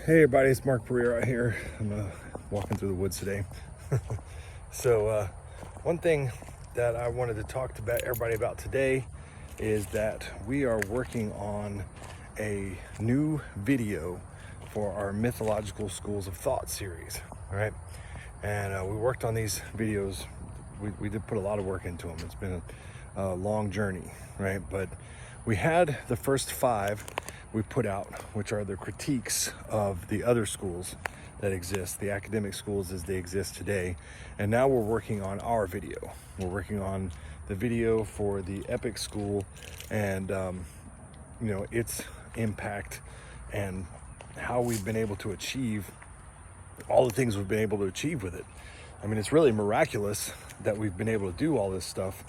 Hey everybody, it's Mark Pereira out here. I'm walking through the woods today. So one thing that I wanted to talk to everybody about today is that we are working on a new video for our Mythological Schools of Thought series, all right? And we worked on these videos. We did put a lot of work into them. It's been a long journey, right? But we had the first 5 we put out, which are the critiques of the other schools that exist, the academic schools as they exist today. And now we're working on our video. We're working on the video for the EPIC school and its impact and how we've been able to achieve all the things we've been able to achieve with it. I mean, it's really miraculous that we've been able to do all this stuff.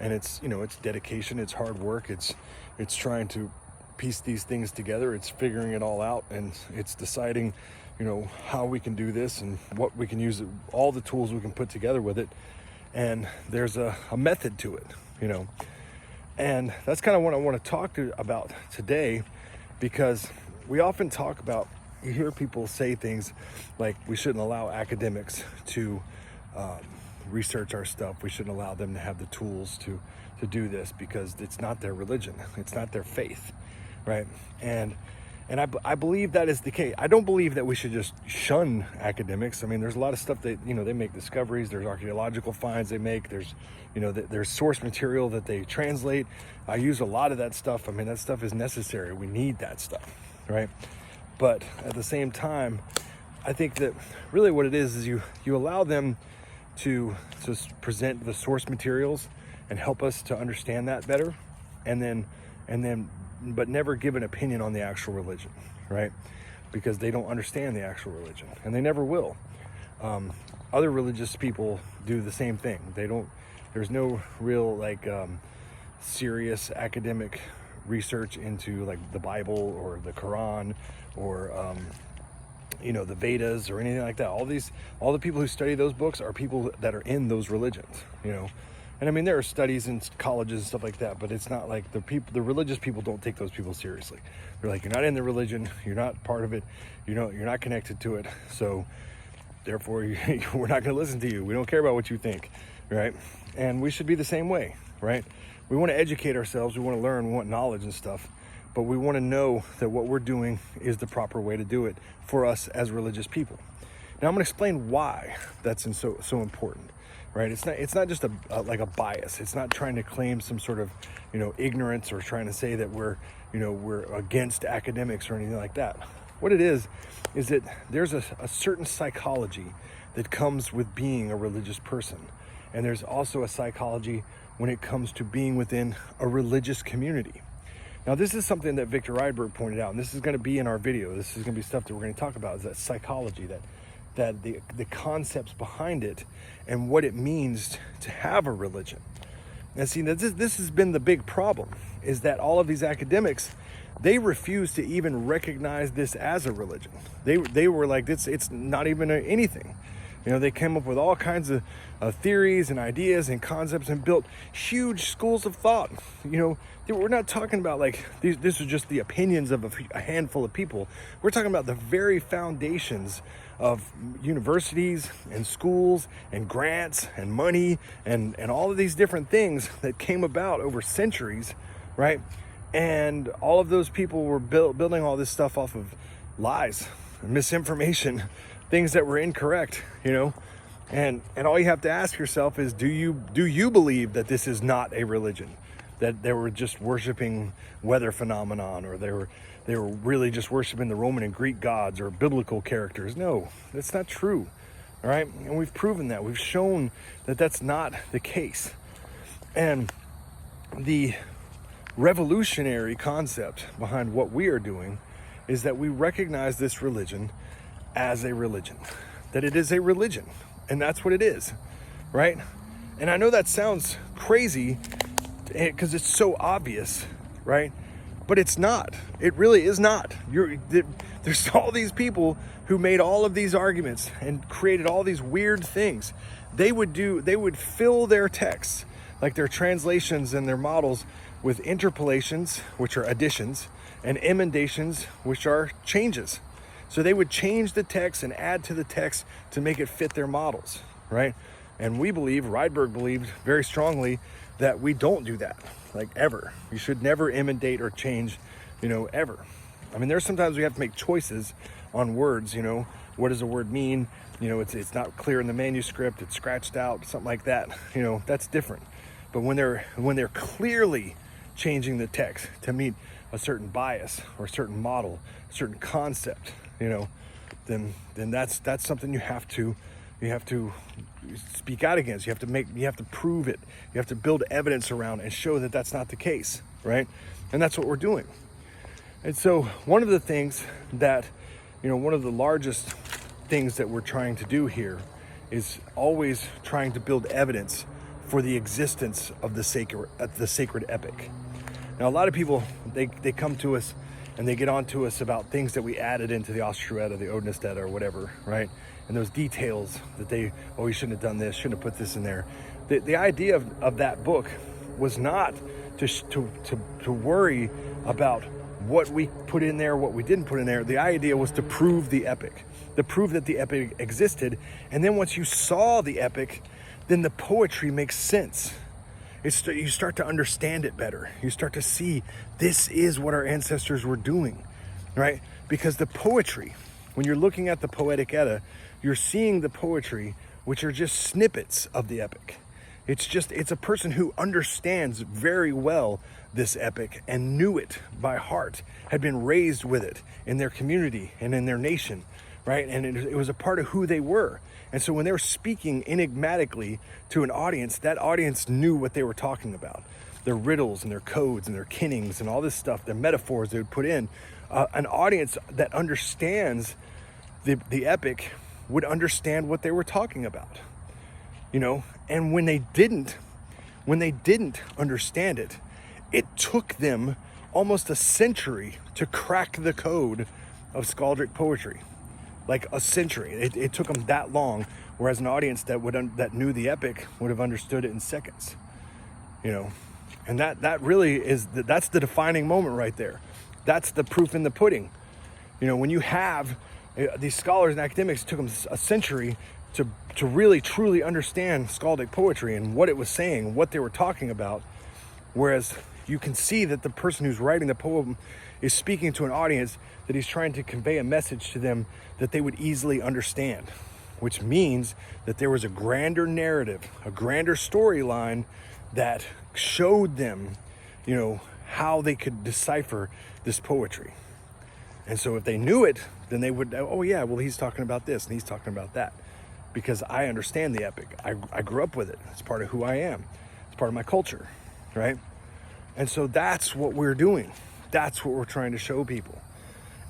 And it's dedication, it's hard work, it's trying to piece these things together, it's figuring it all out, and it's deciding, how we can do this and what we can use, all the tools we can put together with it. And there's a method to it, And that's kind of what I want to talk about today, because we often talk about, you hear people say things like we shouldn't allow academics to research our stuff. We shouldn't allow them to have the tools to do this because it's not their religion. It's not their faith, right? And I believe that is the case. I don't believe that we should just shun academics. I mean, there's a lot of stuff that, they make discoveries. There's archaeological finds they make. There's, there's source material that they translate. I use a lot of that stuff. I mean, that stuff is necessary. We need that stuff, right? But at the same time, I think that really what it is you allow them to present the source materials and help us to understand that better, and then but never give an opinion on the actual religion, right? Because they don't understand the actual religion, and they never will. Other religious people do the same thing. There's no real serious academic research into like the Bible or the Quran or the Vedas or anything like that. All the people who study those books are people that are in those religions, And I mean, there are studies in colleges and stuff like that, but it's not like the religious people don't take those people seriously. They're like, you're not in the religion, you're not part of it, you're not connected to it, so therefore we're not going to listen to you. We don't care about what you think, right? And we should be the same way, right? We want to educate ourselves, we want to learn, we want knowledge and stuff, but we want to know that what we're doing is the proper way to do it for us as religious people. Now I'm going to explain why that's so important. Right? It's not just a bias. It's not trying to claim some sort of, ignorance or trying to say that we're against academics or anything like that. What it is that there's a certain psychology that comes with being a religious person. And there's also a psychology when it comes to being within a religious community. Now, this is something that Victor Rydberg pointed out, and this is going to be in our video. This is going to be stuff that we're going to talk about, is that psychology, that the concepts behind it and what it means to have a religion. And see, this has been the big problem, is that all of these academics, they refuse to even recognize this as a religion. They were like, it's not even anything. They came up with all kinds of theories and ideas and concepts and built huge schools of thought. We're not talking about like this is just the opinions of a handful of people. We're talking about the very foundations of universities and schools and grants and money and all of these different things that came about over centuries, right? And all of those people were building all this stuff off of lies, misinformation, things that were incorrect, and all you have to ask yourself is, do you believe that this is not a religion, that they were just worshiping weather phenomenon, or they were really just worshiping the Roman and Greek gods or biblical characters? No, that's not true. All right, and we've proven that. We've shown that that's not the case. And the revolutionary concept behind what we are doing is that we recognize this religion as a religion, that it is a religion, and that's what it is, right? And I know that sounds crazy because it's so obvious, right? But it's not. It really is not. There's all these people who made all of these arguments and created all these weird things. They would fill their texts, like their translations and their models, with interpolations, which are additions, and emendations, which are changes. So they would change the text and add to the text to make it fit their models, right? And we believe, Rydberg believed very strongly, that we don't do that, like ever. You should never imitate or change, ever. I mean, there's sometimes we have to make choices on words, what does a word mean? It's not clear in the manuscript, it's scratched out, something like that, that's different. But when they're clearly changing the text to meet a certain bias or a certain model, a certain concept, then that's something you have to speak out against. You have to prove it. You have to build evidence around and show that that's not the case, right? And that's what we're doing. And so one of the things that, one of the largest things that we're trying to do here is always trying to build evidence for the existence of the sacred epic. Now, a lot of people, they come to us and they get on to us about things that we added into the Osteretta, the Odnistetta, or whatever, right? And those details that you shouldn't have done this, shouldn't have put this in there. The idea of that book was not to worry about what we put in there, what we didn't put in there. The idea was to prove the epic, to prove that the epic existed. And then once you saw the epic, then the poetry makes sense. You start to understand it better. You start to see this is what our ancestors were doing, right? Because the poetry, when you're looking at the Poetic Edda, you're seeing the poetry, which are just snippets of the epic. It's a person who understands very well this epic and knew it by heart, had been raised with it in their community and in their nation, right? And it was a part of who they were. And so when they were speaking enigmatically to an audience, that audience knew what they were talking about. Their riddles and their codes and their kennings and all this stuff, their metaphors they would put in. An audience that understands the epic would understand what they were talking about, And when they didn't understand it, it took them almost a century to crack the code of skaldic poetry. Like a century. It took them that long, whereas an audience that knew the epic would have understood it in seconds. And that really that's the defining moment right there. That's the proof in the pudding. When you have these scholars and academics, it took them a century to really truly understand skaldic poetry and what it was saying, what they were talking about, whereas you can see that the person who's writing the poem is speaking to an audience that he's trying to convey a message to them that they would easily understand, which means that there was a grander narrative, a grander storyline that showed them, how they could decipher this poetry. And so if they knew it, then they would, oh yeah, well, he's talking about this and he's talking about that, because I understand the epic. I grew up with it. It's part of who I am. It's part of my culture, right? And so that's what we're doing. That's what we're trying to show people.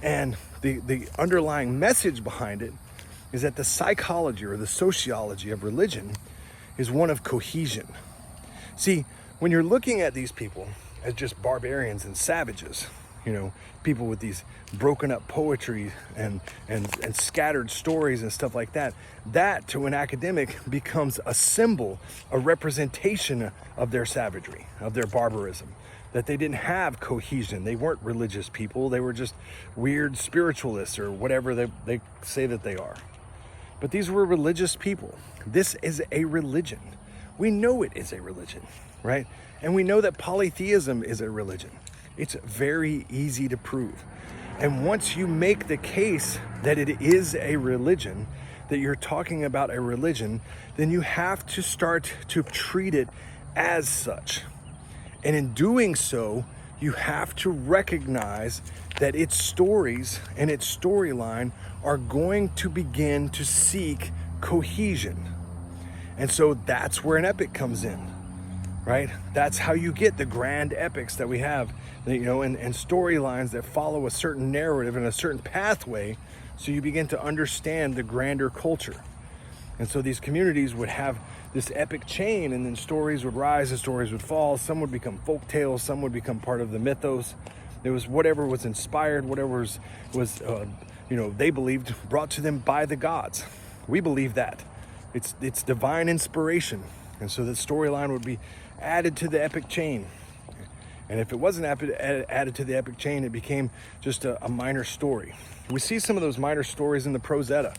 And the underlying message behind it is that the psychology or the sociology of religion is one of cohesion. See, when you're looking at these people as just barbarians and savages, people with these broken up poetry and scattered stories and stuff like that, that to an academic becomes a symbol, a representation of their savagery, of their barbarism, that they didn't have cohesion. They weren't religious people. They were just weird spiritualists or whatever they say that they are. But these were religious people. This is a religion. We know it is a religion, right? And we know that polytheism is a religion. It's very easy to prove. And once you make the case that it is a religion, that you're talking about a religion, then you have to start to treat it as such. And in doing so, you have to recognize that its stories and its storyline are going to begin to seek cohesion. And so that's where an epic comes in, right? That's how you get the grand epics that we have, and storylines that follow a certain narrative and a certain pathway, so you begin to understand the grander culture. And so these communities would have this epic chain, and then stories would rise and stories would fall. Some would become folk tales, some would become part of the mythos. It was whatever was inspired, whatever was they believed brought to them by the gods. We believe that. It's divine inspiration. And so the storyline would be added to the epic chain. And if it wasn't added to the epic chain, it became just a minor story. We see some of those minor stories in the Prose Edda,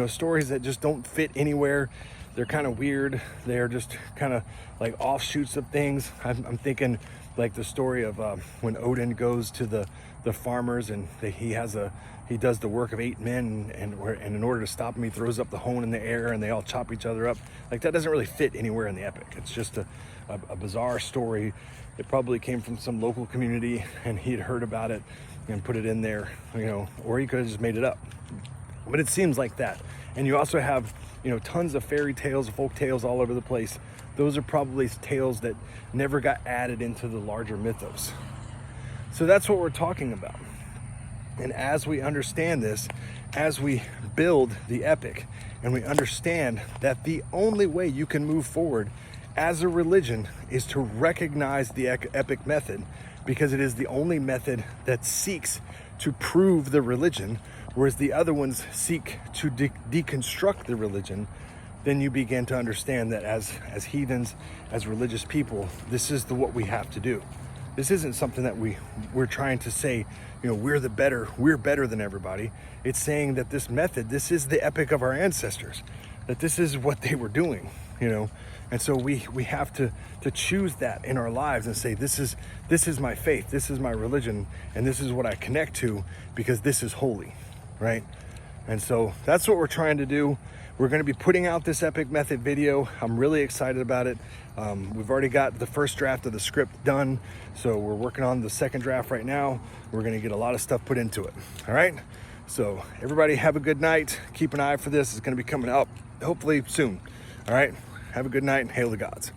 stories that just don't fit anywhere. They're kind of weird. They're just kind of like offshoots of things. I'm thinking like the story of when Odin goes to the farmers, and he does the work of 8 men, and in order to stop him, he throws up the hone in the air, and they all chop each other up. Like, that doesn't really fit anywhere in the epic. It's just a bizarre story. It probably came from some local community, and he had heard about it and put it in there, or he could have just made it up. But it seems like that. And you also have, tons of fairy tales, folk tales all over the place. Those are probably tales that never got added into the larger mythos. So that's what we're talking about. And as we understand this, as we build the epic, and we understand that the only way you can move forward as a religion is to recognize the epic method, because it is the only method that seeks to prove the religion, whereas the other ones seek to deconstruct the religion, then you begin to understand that as heathens, as religious people, this is what we have to do. This isn't something that we're trying to say, we're better than everybody. It's saying that this method, this is the epic of our ancestors, that this is what they were doing, And so we have to choose that in our lives and say, this is my faith, this is my religion, and this is what I connect to, because this is holy, right? And so that's what we're trying to do. We're going to be putting out this epic method video. I'm really excited about it. We've already got the first draft of the script done, so we're working on the second draft right now. We're going to get a lot of stuff put into it. All right, so everybody have a good night. Keep an eye for this. It's going to be coming out hopefully soon. All right, have a good night and hail the gods.